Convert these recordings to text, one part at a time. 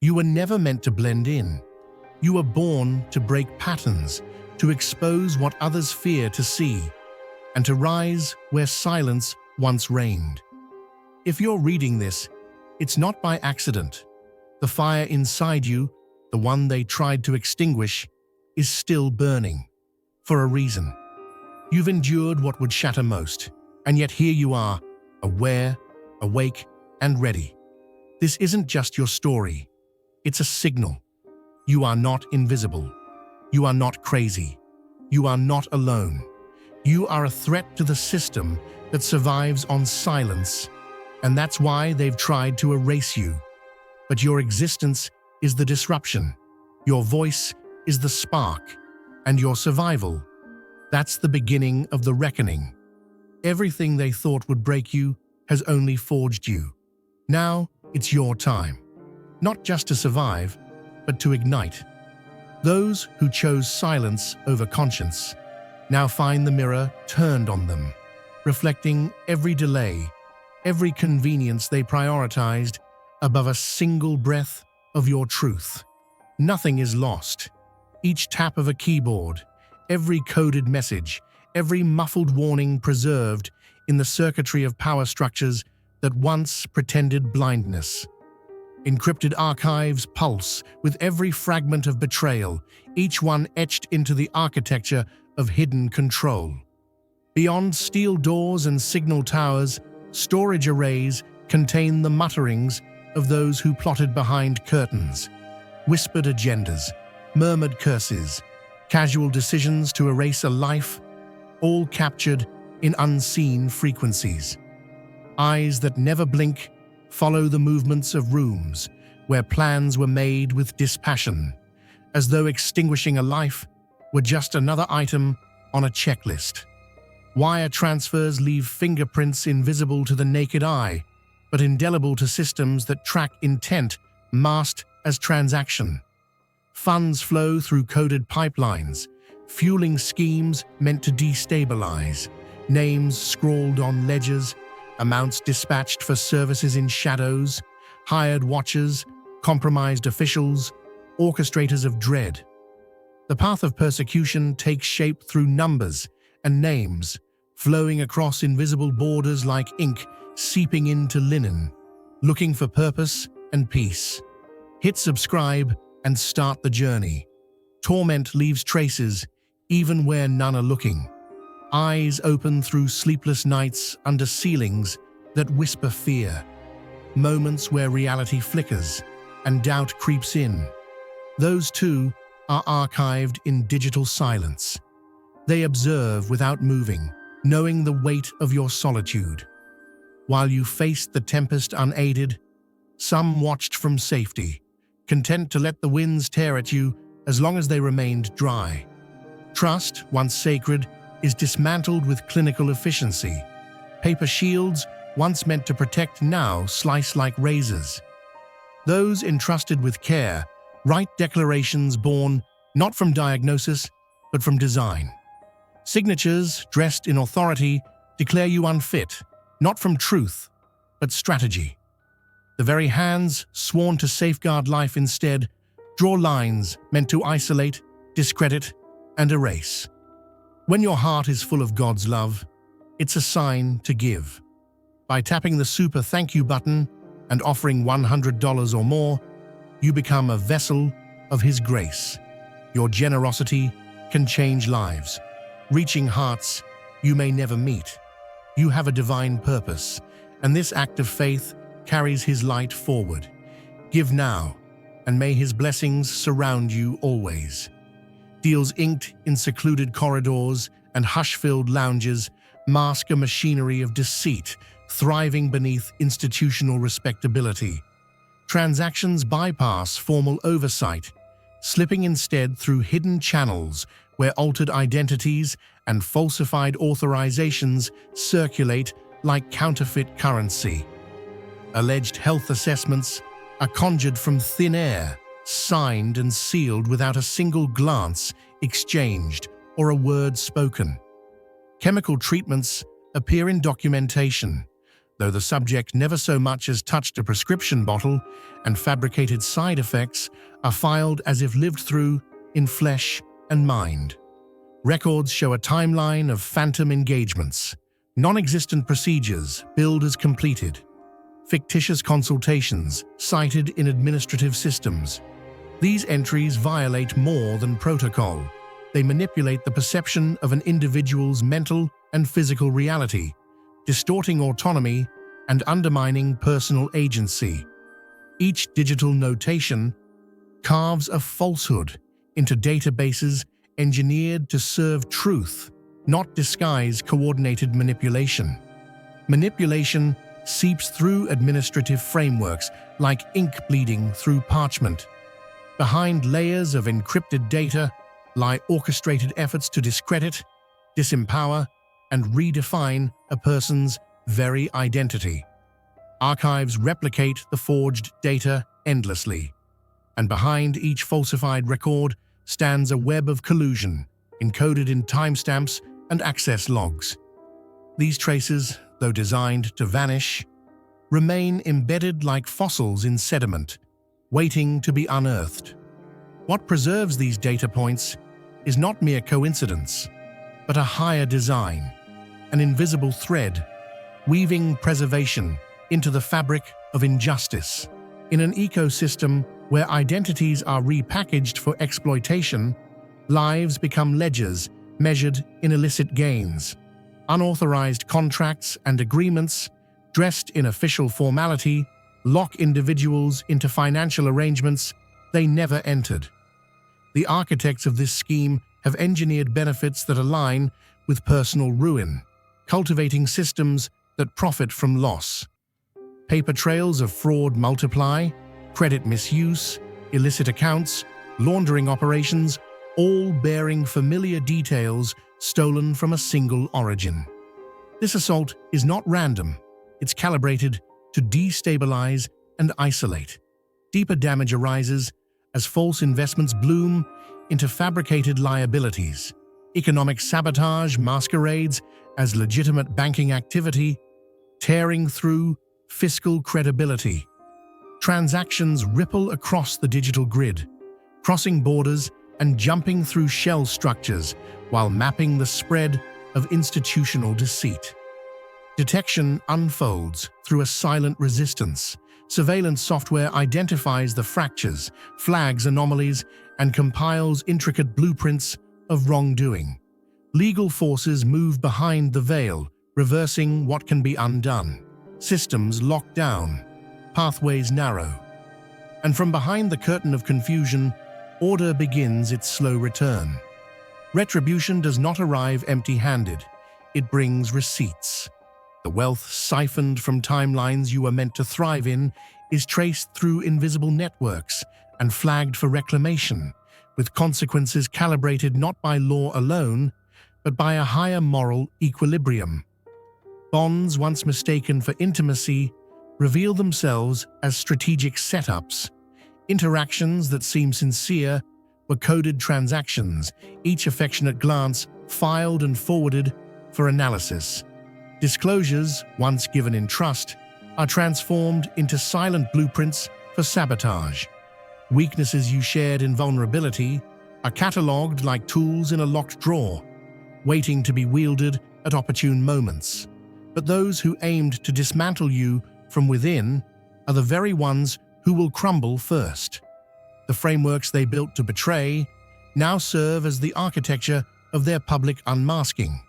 You were never meant to blend in. You were born to break patterns, to expose what others fear to see, and to rise where silence once reigned. If you're reading this, it's not by accident. The fire inside you, the one they tried to extinguish, is still burning. For a reason. You've endured what would shatter most, and yet here you are, aware, awake, and ready. This isn't just your story. It's a signal. You are not invisible. You are not crazy. You are not alone. You are a threat to the system that survives on silence, and that's why they've tried to erase you. But your existence is the disruption. Your voice is the spark, and your survival, that's the beginning of the reckoning. Everything they thought would break you has only forged you. Now it's your time, not just to survive, but to ignite. Those who chose silence over conscience now find the mirror turned on them, reflecting every delay, every convenience they prioritized above a single breath of your truth. Nothing is lost. Each tap of a keyboard, every coded message, every muffled warning preserved in the circuitry of power structures that once pretended blindness. Encrypted archives pulse with every fragment of betrayal, each one etched into the architecture of hidden control. Beyond steel doors and signal towers, storage arrays contain the mutterings of those who plotted behind curtains, whispered agendas, murmured curses, casual decisions to erase a life, all captured in unseen frequencies. Eyes that never blink follow the movements of rooms where plans were made with dispassion, as though extinguishing a life were just another item on a checklist. Wire transfers leave fingerprints invisible to the naked eye, but indelible to systems that track intent masked as transaction. Funds flow through coded pipelines, fueling schemes meant to destabilize, names scrawled on ledgers, amounts dispatched for services in shadows, hired watchers, compromised officials, orchestrators of dread. The path of persecution takes shape through numbers and names, flowing across invisible borders like ink seeping into linen, looking for purpose and peace. Hit subscribe and start the journey. Torment leaves traces even where none are looking. Eyes open through sleepless nights under ceilings that whisper fear. Moments where reality flickers and doubt creeps in. Those too are archived in digital silence. They observe without moving, knowing the weight of your solitude. While you faced the tempest unaided, some watched from safety, content to let the winds tear at you as long as they remained dry. Trust, once sacred, is dismantled with clinical efficiency. Paper shields, once meant to protect, now slice like razors. Those entrusted with care write declarations born not from diagnosis, but from design. Signatures, dressed in authority, declare you unfit, not from truth, but strategy. The very hands sworn to safeguard life instead draw lines meant to isolate, discredit, and erase. When your heart is full of God's love, it's a sign to give. By tapping the super thank you button and offering $100 or more, you become a vessel of His grace. Your generosity can change lives, reaching hearts you may never meet. You have a divine purpose, and this act of faith carries His light forward. Give now, and may His blessings surround you always. Deals inked in secluded corridors and hush-filled lounges mask a machinery of deceit thriving beneath institutional respectability. Transactions bypass formal oversight, slipping instead through hidden channels where altered identities and falsified authorizations circulate like counterfeit currency. Alleged health assessments are conjured from thin air, signed and sealed without a single glance exchanged or a word spoken. Chemical treatments appear in documentation, though the subject never so much as touched a prescription bottle, and fabricated side effects are filed as if lived through in flesh and mind. Records show a timeline of phantom engagements, non-existent procedures billed as completed, fictitious consultations cited in administrative systems. These entries violate more than protocol. They manipulate the perception of an individual's mental and physical reality, distorting autonomy and undermining personal agency. Each digital notation carves a falsehood into databases engineered to serve truth, not disguise coordinated manipulation. Manipulation seeps through administrative frameworks like ink bleeding through parchment. Behind layers of encrypted data lie orchestrated efforts to discredit, disempower, and redefine a person's very identity. Archives replicate the forged data endlessly, and behind each falsified record stands a web of collusion, encoded in timestamps and access logs. These traces, though designed to vanish, remain embedded like fossils in sediment, waiting to be unearthed. What preserves these data points is not mere coincidence, but a higher design, an invisible thread, weaving preservation into the fabric of injustice. In an ecosystem where identities are repackaged for exploitation, lives become ledgers measured in illicit gains. Unauthorized contracts and agreements, dressed in official formality, lock individuals into financial arrangements they never entered. The architects of this scheme have engineered benefits that align with personal ruin, cultivating systems that profit from loss. Paper trails of fraud multiply, credit misuse, illicit accounts, laundering operations, all bearing familiar details stolen from a single origin. This assault is not random, it's calibrated to destabilize and isolate. Deeper damage arises as false investments bloom into fabricated liabilities. Economic sabotage masquerades as legitimate banking activity, tearing through fiscal credibility. Transactions ripple across the digital grid, crossing borders and jumping through shell structures while mapping the spread of institutional deceit. Detection unfolds through a silent resistance. Surveillance software identifies the fractures, flags anomalies, and compiles intricate blueprints of wrongdoing. Legal forces move behind the veil, reversing what can be undone. Systems lock down, pathways narrow. And from behind the curtain of confusion, order begins its slow return. Retribution does not arrive empty-handed. It brings receipts. The wealth siphoned from timelines you were meant to thrive in is traced through invisible networks and flagged for reclamation, with consequences calibrated not by law alone, but by a higher moral equilibrium. Bonds once mistaken for intimacy reveal themselves as strategic setups. Interactions that seem sincere were coded transactions, each affectionate glance filed and forwarded for analysis. Disclosures, once given in trust, are transformed into silent blueprints for sabotage. Weaknesses you shared in vulnerability are catalogued like tools in a locked drawer, waiting to be wielded at opportune moments. But those who aimed to dismantle you from within are the very ones who will crumble first. The frameworks they built to betray now serve as the architecture of their public unmasking.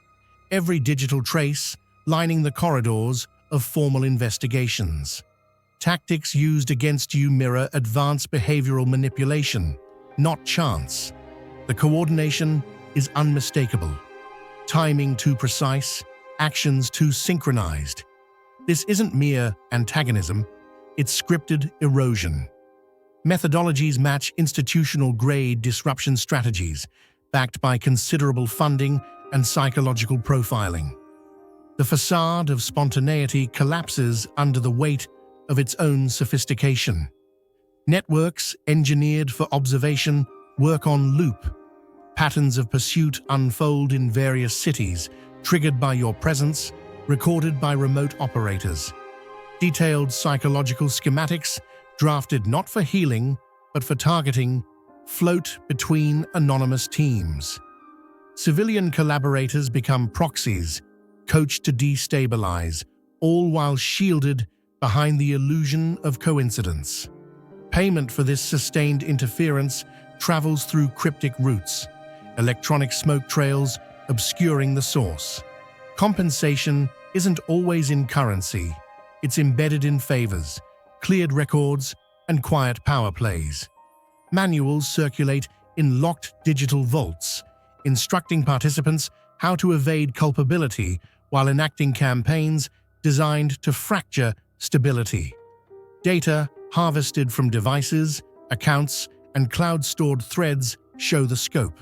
Every digital trace lining the corridors of formal investigations. Tactics used against you mirror advanced behavioral manipulation, not chance. The coordination is unmistakable. Timing too precise, actions too synchronized. This isn't mere antagonism, it's scripted erosion. Methodologies match institutional-grade disruption strategies, backed by considerable funding and psychological profiling. The facade of spontaneity collapses under the weight of its own sophistication. Networks engineered for observation work on loop. Patterns of pursuit unfold in various cities, triggered by your presence, recorded by remote operators. Detailed psychological schematics, drafted not for healing, but for targeting, float between anonymous teams. Civilian collaborators become proxies, coached to destabilize, all while shielded behind the illusion of coincidence. Payment for this sustained interference travels through cryptic routes, electronic smoke trails obscuring the source. Compensation isn't always in currency. It's embedded in favors, cleared records, and quiet power plays. Manuals circulate in locked digital vaults, instructing participants how to evade culpability while enacting campaigns designed to fracture stability. Data harvested from devices, accounts, and cloud-stored threads show the scope.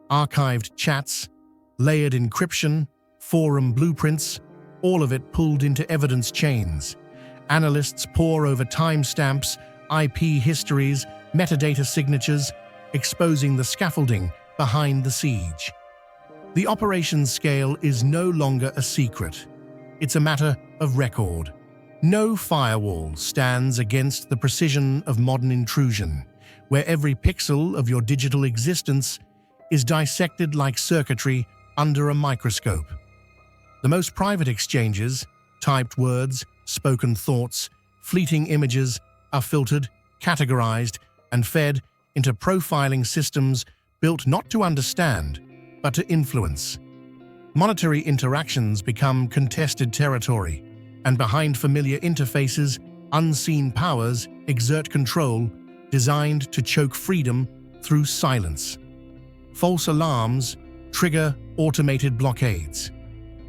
Archived chats, layered encryption, forum blueprints, all of it pulled into evidence chains. Analysts pore over timestamps, IP histories, metadata signatures, exposing the scaffolding behind the siege. The operations scale is no longer a secret. It's a matter of record. No firewall stands against the precision of modern intrusion, where every pixel of your digital existence is dissected like circuitry under a microscope. The most private exchanges, typed words, spoken thoughts, fleeting images, are filtered, categorized, and fed into profiling systems built not to understand, but to influence. Monetary interactions become contested territory, and behind familiar interfaces, unseen powers exert control designed to choke freedom through silence. False alarms trigger automated blockades.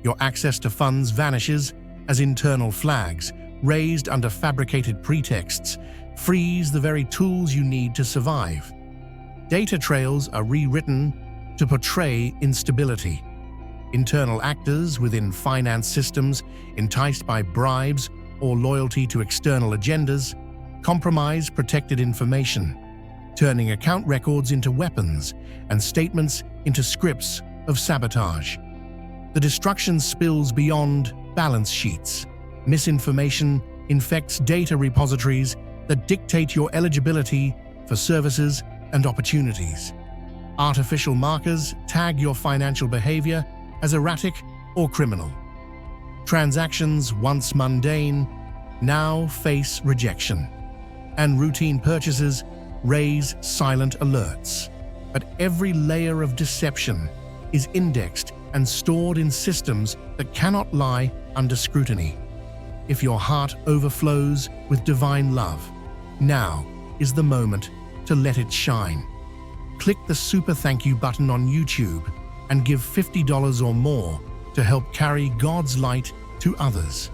Your access to funds vanishes as internal flags, raised under fabricated pretexts, freeze the very tools you need to survive. Data trails are rewritten to portray instability. Internal actors within finance systems, enticed by bribes or loyalty to external agendas, compromise protected information, turning account records into weapons and statements into scripts of sabotage. The destruction spills beyond balance sheets. Misinformation infects data repositories that dictate your eligibility for services and opportunities. Artificial markers tag your financial behavior as erratic or criminal. Transactions once mundane now face rejection, and routine purchases raise silent alerts. But every layer of deception is indexed and stored in systems that cannot lie under scrutiny. If your heart overflows with divine love, now is the moment to let it shine. Click the super thank you button on YouTube and give $50 or more to help carry God's light to others.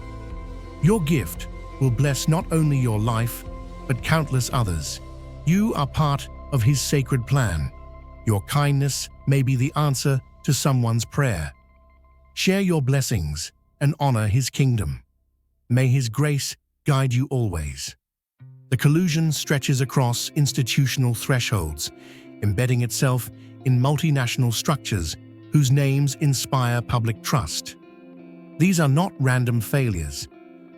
Your gift will bless not only your life, but countless others. You are part of His sacred plan. Your kindness may be the answer to someone's prayer. Share your blessings and honor His kingdom. May His grace guide you always. The collusion stretches across institutional thresholds, embedding itself in multinational structures whose names inspire public trust. These are not random failures.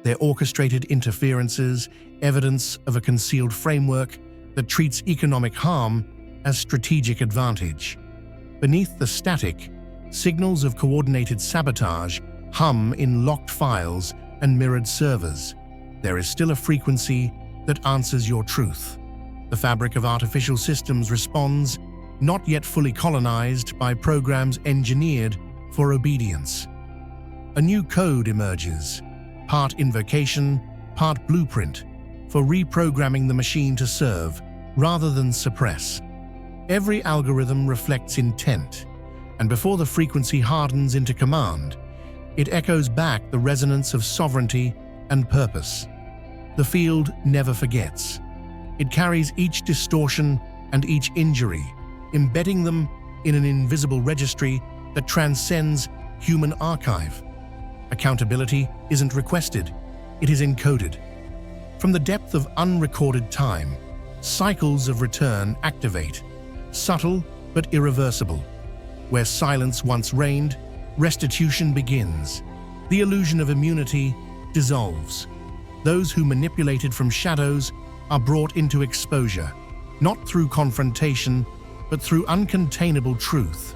They're orchestrated interferences, evidence of a concealed framework that treats economic harm as strategic advantage. Beneath the static, signals of coordinated sabotage hum in locked files and mirrored servers. There is still a frequency that answers your truth. The fabric of artificial systems responds, not yet fully colonized by programs engineered for obedience. A new code emerges, part invocation, part blueprint, for reprogramming the machine to serve rather than suppress. Every algorithm reflects intent, and before the frequency hardens into command, it echoes back the resonance of sovereignty and purpose. The field never forgets. It carries each distortion and each injury, embedding them in an invisible registry that transcends human archive. Accountability isn't requested, it is encoded. From the depth of unrecorded time, cycles of return activate, subtle but irreversible. Where silence once reigned, restitution begins. The illusion of immunity dissolves. Those who manipulated from shadows are brought into exposure, not through confrontation, but through uncontainable truth.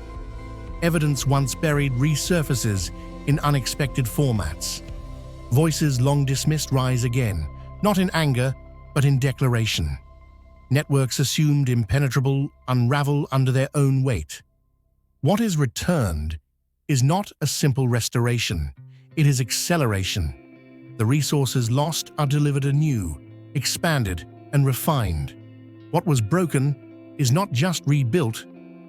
Evidence once buried resurfaces in unexpected formats. Voices long dismissed rise again, not in anger, but in declaration. Networks assumed impenetrable unravel under their own weight. What is returned is not a simple restoration, it is acceleration. The resources lost are delivered anew, expanded, and refined. What was broken is not just rebuilt,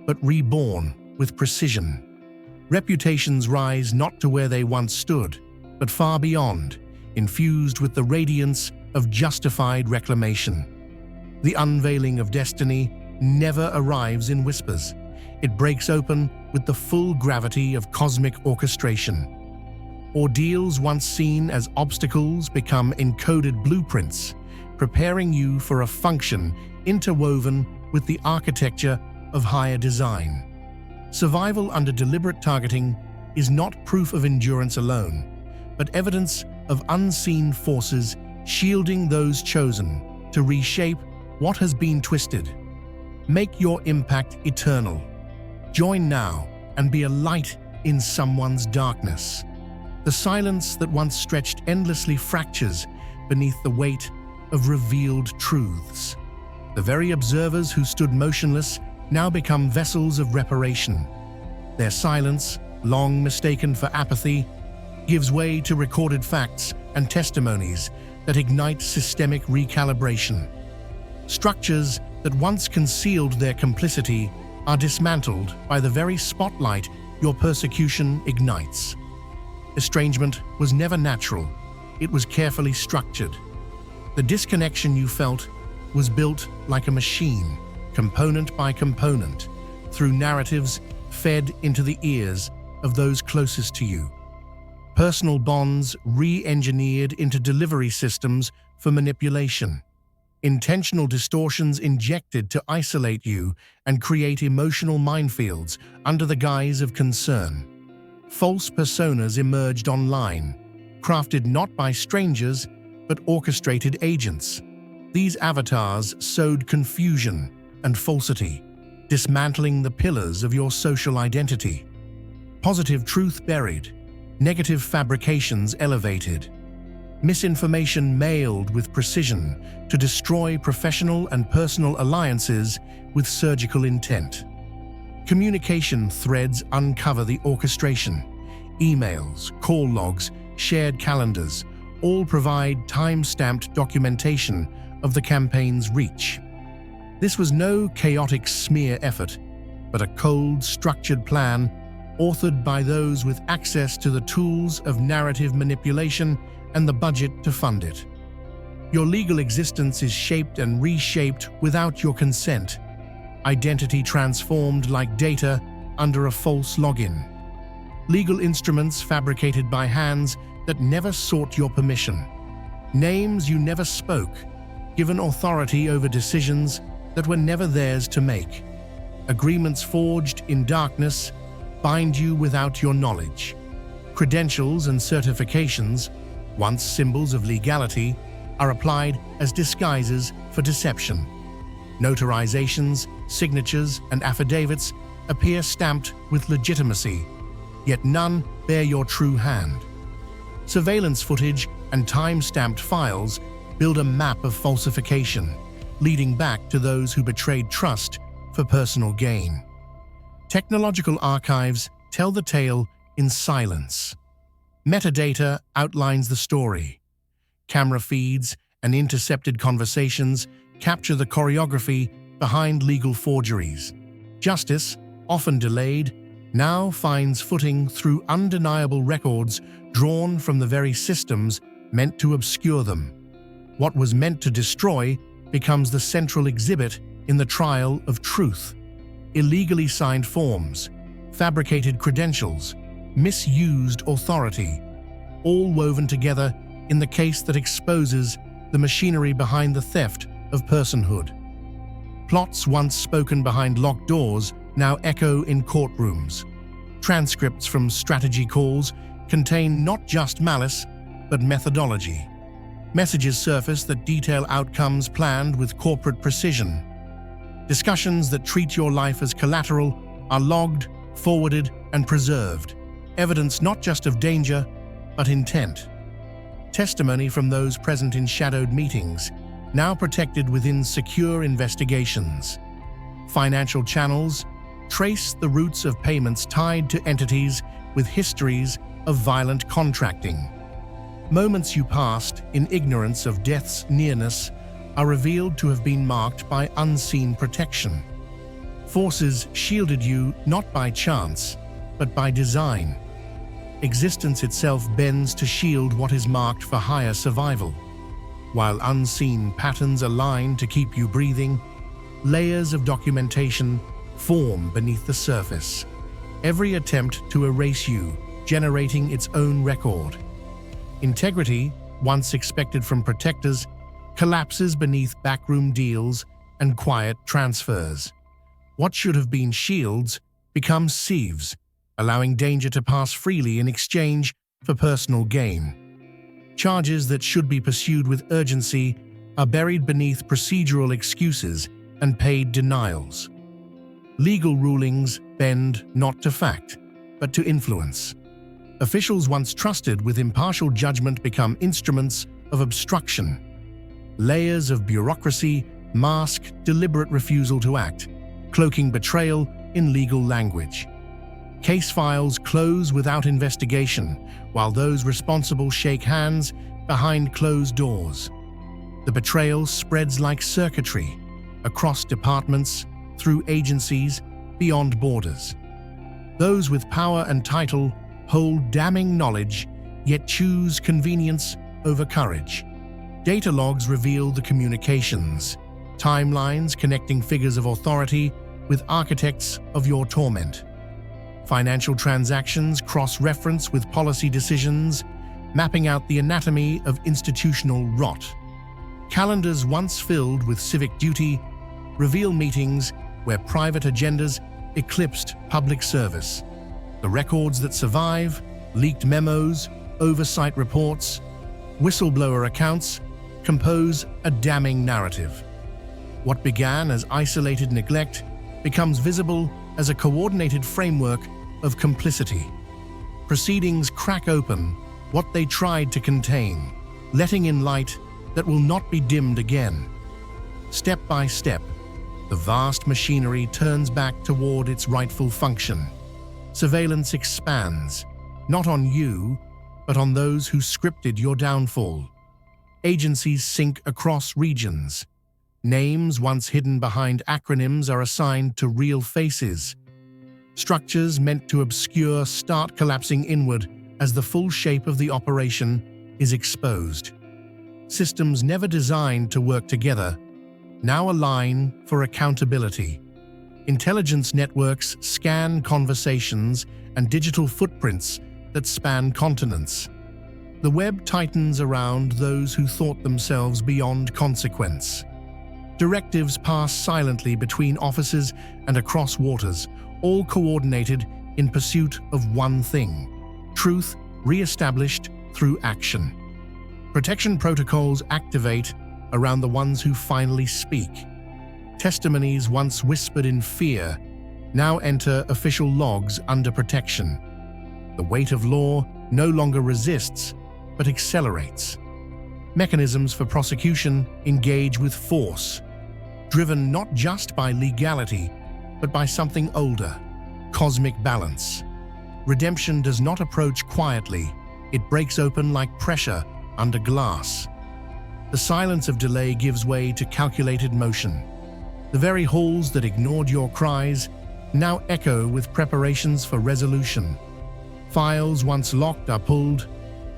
but reborn with precision. Reputations rise not to where they once stood, but far beyond, infused with the radiance of justified reclamation. The unveiling of destiny never arrives in whispers. It breaks open with the full gravity of cosmic orchestration. Ordeals once seen as obstacles become encoded blueprints, preparing you for a function interwoven with the architecture of higher design. Survival under deliberate targeting is not proof of endurance alone, but evidence of unseen forces shielding those chosen to reshape what has been twisted. Make your impact eternal. Join now and be a light in someone's darkness. The silence that once stretched endlessly fractures beneath the weight of revealed truths. The very observers who stood motionless now become vessels of reparation. Their silence, long mistaken for apathy, gives way to recorded facts and testimonies that ignite systemic recalibration. Structures that once concealed their complicity are dismantled by the very spotlight your persecution ignites. Estrangement was never natural, it was carefully structured. The disconnection you felt was built like a machine, component by component, through narratives fed into the ears of those closest to you. Personal bonds re-engineered into delivery systems for manipulation. Intentional distortions injected to isolate you and create emotional minefields under the guise of concern. False personas emerged online, crafted not by strangers, but orchestrated agents. These avatars sowed confusion and falsity, dismantling the pillars of your social identity. Positive truth buried, negative fabrications elevated. Misinformation mailed with precision to destroy professional and personal alliances with surgical intent. Communication threads uncover the orchestration. Emails, call logs, shared calendars all provide time-stamped documentation of the campaign's reach. This was no chaotic smear effort, but a cold, structured plan authored by those with access to the tools of narrative manipulation and the budget to fund it. Your legal existence is shaped and reshaped without your consent. Identity transformed like data under a false login. Legal instruments fabricated by hands that never sought your permission. Names you never spoke, given authority over decisions that were never theirs to make. Agreements forged in darkness bind you without your knowledge. Credentials and certifications, once symbols of legality, are applied as disguises for deception. Notarizations, signatures, and affidavits appear stamped with legitimacy, yet none bear your true hand. Surveillance footage and time-stamped files build a map of falsification, leading back to those who betrayed trust for personal gain. Technological archives tell the tale in silence. Metadata outlines the story. Camera feeds and intercepted conversations capture the choreography behind legal forgeries. Justice, often delayed, now finds footing through undeniable records drawn from the very systems meant to obscure them. What was meant to destroy becomes the central exhibit in the trial of truth. Illegally signed forms, fabricated credentials, misused authority, all woven together in the case that exposes the machinery behind the theft of personhood. Plots once spoken behind locked doors now echo in courtrooms. Transcripts from strategy calls contain not just malice, but methodology. Messages surface that detail outcomes planned with corporate precision. Discussions that treat your life as collateral are logged, forwarded, and preserved, evidence not just of danger, but intent. Testimony from those present in shadowed meetings, now protected within secure investigations. Financial channels trace the roots of payments tied to entities with histories of violent contracting. Moments you passed in ignorance of death's nearness are revealed to have been marked by unseen protection. Forces shielded you not by chance, but by design. Existence itself bends to shield what is marked for higher survival. While unseen patterns align to keep you breathing, layers of documentation form beneath the surface. Every attempt to erase you, generating its own record. Integrity, once expected from protectors, collapses beneath backroom deals and quiet transfers. What should have been shields becomes sieves, allowing danger to pass freely in exchange for personal gain. Charges that should be pursued with urgency are buried beneath procedural excuses and paid denials. Legal rulings bend not to fact, but to influence. Officials once trusted with impartial judgment become instruments of obstruction. Layers of bureaucracy mask deliberate refusal to act, cloaking betrayal in legal language. Case files close without investigation, while those responsible shake hands behind closed doors. The betrayal spreads like circuitry, across departments, through agencies, beyond borders. Those with power and title hold damning knowledge, yet choose convenience over courage. Data logs reveal the communications, timelines connecting figures of authority with architects of your torment. Financial transactions cross-reference with policy decisions, mapping out the anatomy of institutional rot. Calendars once filled with civic duty reveal meetings where private agendas eclipsed public service. The records that survive, leaked memos, oversight reports, whistleblower accounts, compose a damning narrative. What began as isolated neglect becomes visible as a coordinated framework of complicity. Proceedings crack open what they tried to contain, letting in light that will not be dimmed again. Step by step, the vast machinery turns back toward its rightful function. Surveillance expands, not on you, but on those who scripted your downfall. Agencies sync across regions. Names once hidden behind acronyms are assigned to real faces. Structures meant to obscure start collapsing inward as the full shape of the operation is exposed. Systems never designed to work together now align for accountability. Intelligence networks scan conversations and digital footprints that span continents. The web tightens around those who thought themselves beyond consequence. Directives pass silently between offices and across waters, all coordinated in pursuit of one thing: truth re-established through action. Protection protocols activate around the ones who finally speak. Testimonies once whispered in fear now enter official logs under protection. The weight of law no longer resists, but accelerates. Mechanisms for prosecution engage with force, driven not just by legality, but by something older: cosmic balance. Redemption does not approach quietly, it breaks open like pressure under glass. The silence of delay gives way to calculated motion. The very halls that ignored your cries now echo with preparations for resolution. Files once locked are pulled,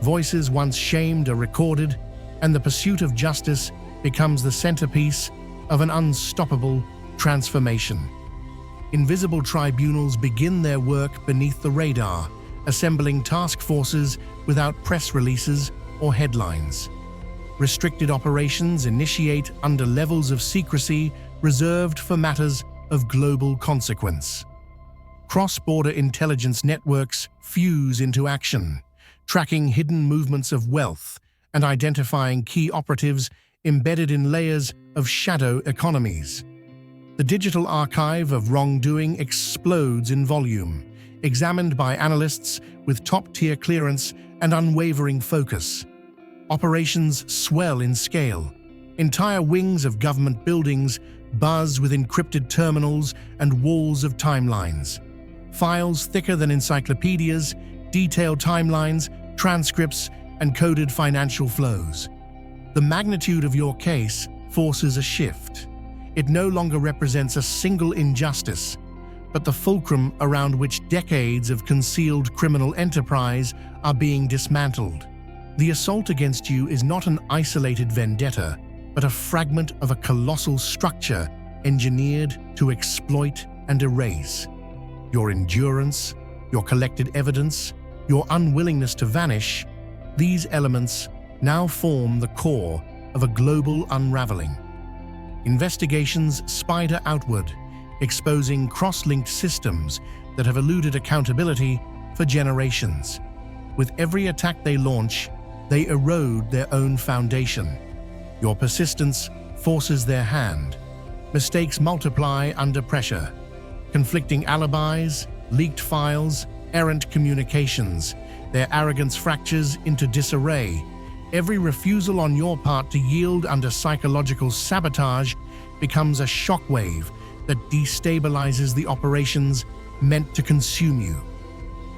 voices once shamed are recorded, and the pursuit of justice becomes the centerpiece of an unstoppable transformation. Invisible tribunals begin their work beneath the radar, assembling task forces without press releases or headlines. Restricted operations initiate under levels of secrecy reserved for matters of global consequence. Cross-border intelligence networks fuse into action, tracking hidden movements of wealth and identifying key operatives embedded in layers of shadow economies. The digital archive of wrongdoing explodes in volume, examined by analysts with top-tier clearance and unwavering focus. Operations swell in scale. Entire wings of government buildings buzz with encrypted terminals and walls of timelines. Files thicker than encyclopedias, detailed timelines, transcripts, and coded financial flows. The magnitude of your case forces a shift. It no longer represents a single injustice, but the fulcrum around which decades of concealed criminal enterprise are being dismantled. The assault against you is not an isolated vendetta, but a fragment of a colossal structure engineered to exploit and erase. Your endurance, your collected evidence, your unwillingness to vanish, these elements now form the core of a global unraveling. Investigations spider outward, exposing cross-linked systems that have eluded accountability for generations. With every attack they launch, they erode their own foundation. Your persistence forces their hand. Mistakes multiply under pressure. Conflicting alibis, leaked files, errant communications. Their arrogance fractures into disarray. Every refusal on your part to yield under psychological sabotage becomes a shockwave that destabilizes the operations meant to consume you.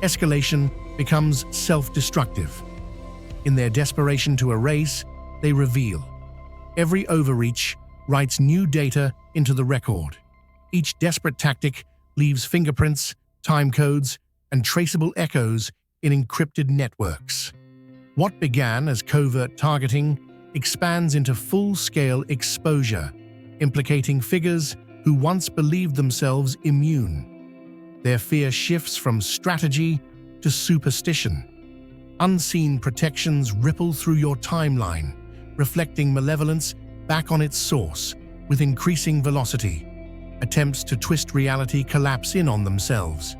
Escalation becomes self-destructive. In their desperation to erase, they reveal. Every overreach writes new data into the record. Each desperate tactic leaves fingerprints, time codes, and traceable echoes in encrypted networks. What began as covert targeting expands into full-scale exposure, implicating figures who once believed themselves immune. Their fear shifts from strategy to superstition. Unseen protections ripple through your timeline, reflecting malevolence back on its source with increasing velocity. Attempts to twist reality collapse in on themselves.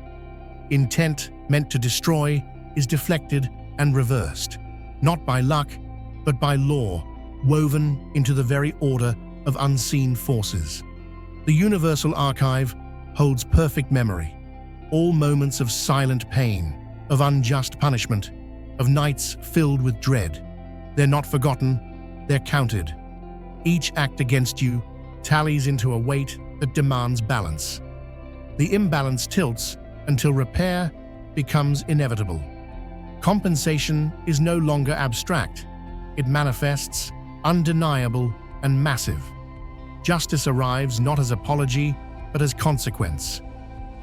Intent meant to destroy is deflected and reversed, not by luck, but by law, woven into the very order of unseen forces. The Universal Archive holds perfect memory, all moments of silent pain, of unjust punishment, of nights filled with dread. They're not forgotten, they're counted. Each act against you tallies into a weight that demands balance. The imbalance tilts until repair becomes inevitable. Compensation is no longer abstract. It manifests, undeniable and massive. Justice arrives not as apology, but as consequence.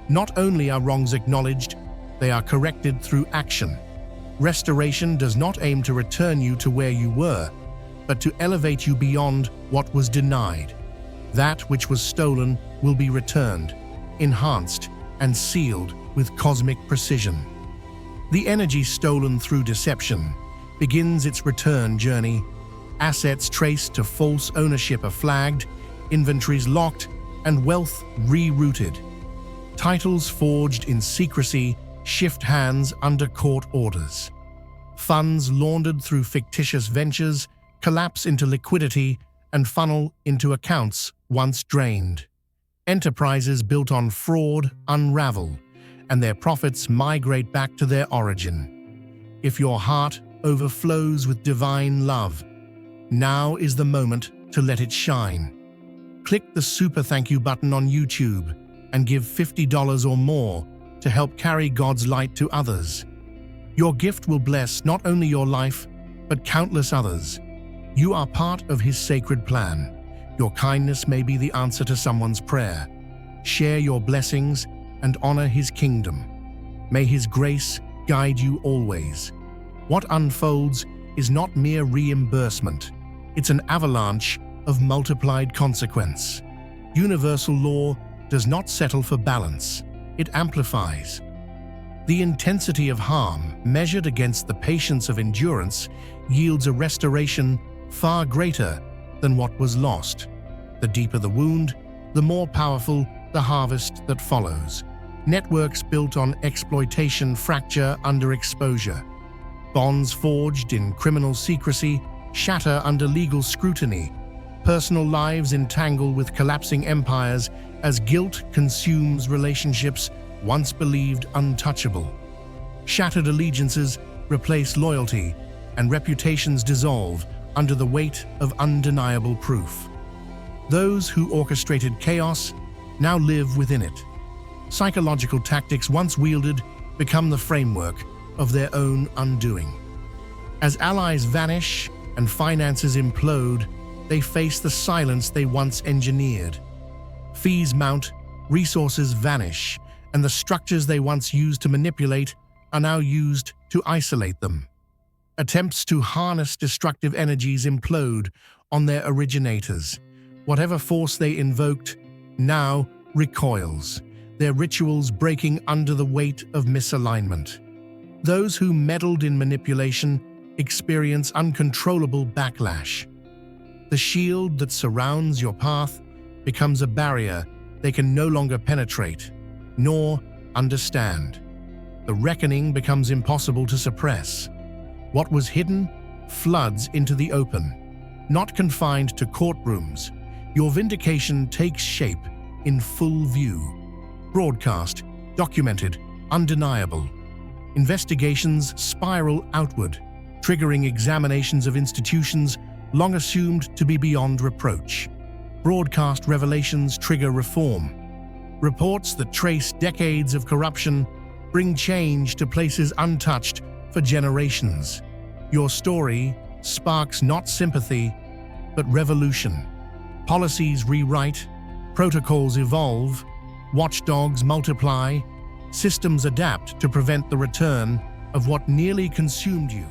Not only are wrongs acknowledged, they are corrected through action. Restoration does not aim to return you to where you were, but to elevate you beyond what was denied. That which was stolen will be returned, enhanced, and sealed with cosmic precision. The energy stolen through deception begins its return journey. Assets traced to false ownership are flagged, inventories locked, and wealth rerouted. Titles forged in secrecy shift hands under court orders. Funds laundered through fictitious ventures collapse into liquidity and funnel into accounts once drained. Enterprises built on fraud unravel, and their profits migrate back to their origin. If your heart overflows with divine love, now is the moment to let it shine. Click the super thank you button on YouTube and give $50 or more to help carry God's light to others. Your gift will bless not only your life, but countless others. You are part of His sacred plan. Your kindness may be the answer to someone's prayer. Share your blessings and honor His kingdom. May His grace guide you always. What unfolds is not mere reimbursement. It's an avalanche of multiplied consequence. Universal law does not settle for balance. It amplifies. The intensity of harm, measured against the patience of endurance, yields a restoration far greater than what was lost. The deeper the wound, the more powerful the harvest that follows. Networks built on exploitation fracture under exposure. Bonds forged in criminal secrecy shatter under legal scrutiny. Personal lives entangle with collapsing empires as guilt consumes relationships once believed untouchable. Shattered allegiances replace loyalty, and reputations dissolve under the weight of undeniable proof. Those who orchestrated chaos now live within it. Psychological tactics once wielded become the framework of their own undoing. As allies vanish and finances implode, they face the silence they once engineered. Fees mount, resources vanish, and the structures they once used to manipulate are now used to isolate them. Attempts to harness destructive energies implode on their originators. Whatever force they invoked now recoils, their rituals breaking under the weight of misalignment. Those who meddled in manipulation experience uncontrollable backlash. The shield that surrounds your path becomes a barrier they can no longer penetrate, nor understand. The reckoning becomes impossible to suppress. What was hidden floods into the open. Not confined to courtrooms, your vindication takes shape in full view. Broadcast, documented, undeniable. Investigations spiral outward, triggering examinations of institutions long assumed to be beyond reproach. Broadcast revelations trigger reform. Reports that trace decades of corruption bring change to places untouched for generations. Your story sparks not sympathy, but revolution. Policies rewrite, protocols evolve, watchdogs multiply, systems adapt to prevent the return of what nearly consumed you.